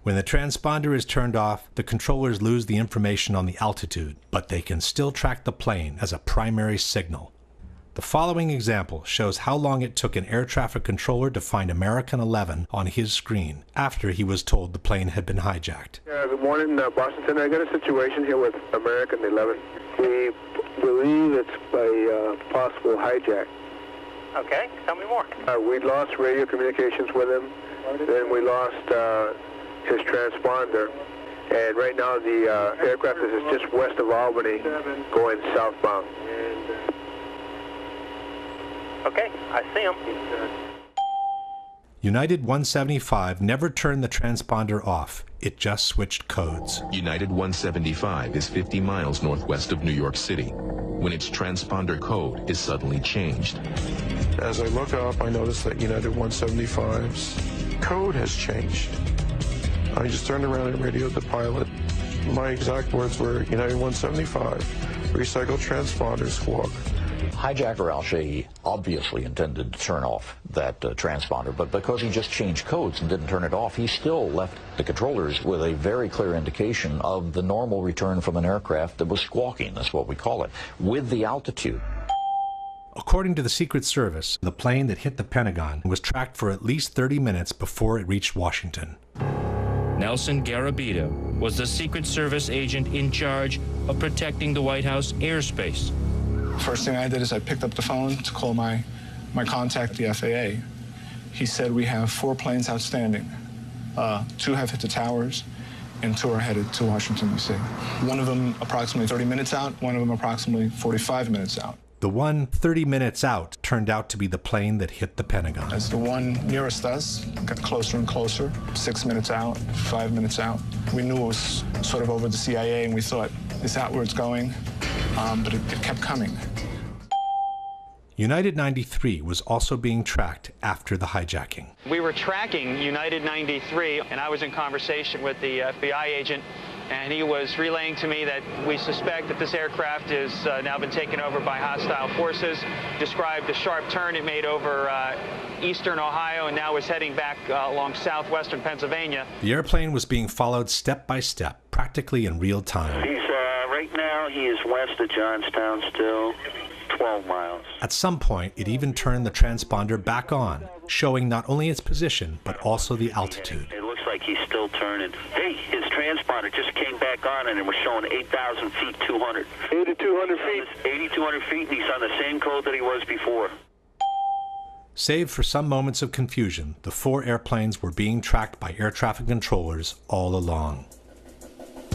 When the transponder is turned off, the controllers lose the information on the altitude, but they can still track the plane as a primary signal. The following example shows how long it took an air traffic controller to find American 11 on his screen after he was told the plane had been hijacked. Good morning, Boston. I got a situation here with American 11. We believe it's a possible hijack. Okay, tell me more. We lost radio communications with him. Then we lost his transponder. And right now the aircraft is just west of Albany going southbound. Okay, I see him. United 175 never turned the transponder off. It just switched codes. United 175 is 50 miles northwest of New York City when its transponder code is suddenly changed. As I look up, I notice that United 175's code has changed. I just turned around and radioed the pilot. My exact words were, United 175, recycled transponder squawk. Hijacker Al-Shehhi obviously intended to turn off that transponder, but because he just changed codes and didn't turn it off, he still left the controllers with a very clear indication of the normal return from an aircraft that was squawking, that's what we call it, with the altitude. According to the Secret Service, the plane that hit the Pentagon was tracked for at least 30 minutes before it reached Washington. Nelson Garabito was the Secret Service agent in charge of protecting the White House airspace. First thing I did is I picked up the phone to call my contact, the FAA. He said we have 4 planes outstanding. 2 have hit the towers, and 2 are headed to Washington, D.C. One of them approximately 30 minutes out, one of them approximately 45 minutes out. The one 30 minutes out turned out to be the plane that hit the Pentagon. As the one nearest us got closer and closer, 6 minutes out, 5 minutes out, we knew it was sort of over the CIA, and we thought, is that where it's going? But it kept coming. United 93 was also being tracked after the hijacking. We were tracking United 93, and I was in conversation with the FBI agent, and he was relaying to me that we suspect that this aircraft has now been taken over by hostile forces, described the sharp turn it made over eastern Ohio and now is heading back along southwestern Pennsylvania. The airplane was being followed step by step, practically in real time. Right now he is west of Johnstown still, 12 miles. At some point, it even turned the transponder back on, showing not only its position, but also the altitude. It looks like he's still turning. Hey, his transponder just came back on and it was showing 8,000 feet, 200. 8,200 feet. 8,200 feet, and he's on the same code that he was before. Save for some moments of confusion, the 4 airplanes were being tracked by air traffic controllers all along.